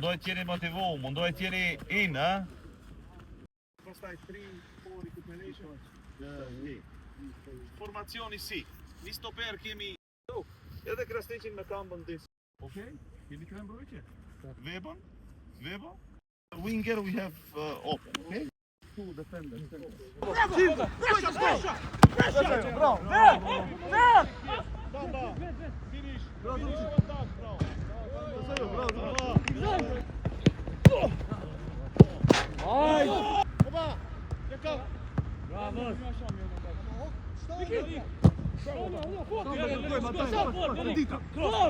Mundohet t'jeni motivu, mundohet t'jeni in, ha? Pastaj 3-4 recuperation. Formacioni si. Një stoper kemi edhe Krasniqin me këmbën dis. Okay? Kemi krem mbrojtje. Webon? Winger we have open, okay? Two defenders. Bravo! Bamba! Finish! Finish attack, bravo! Aj! Oba! Jaka! Bravo! Bravo!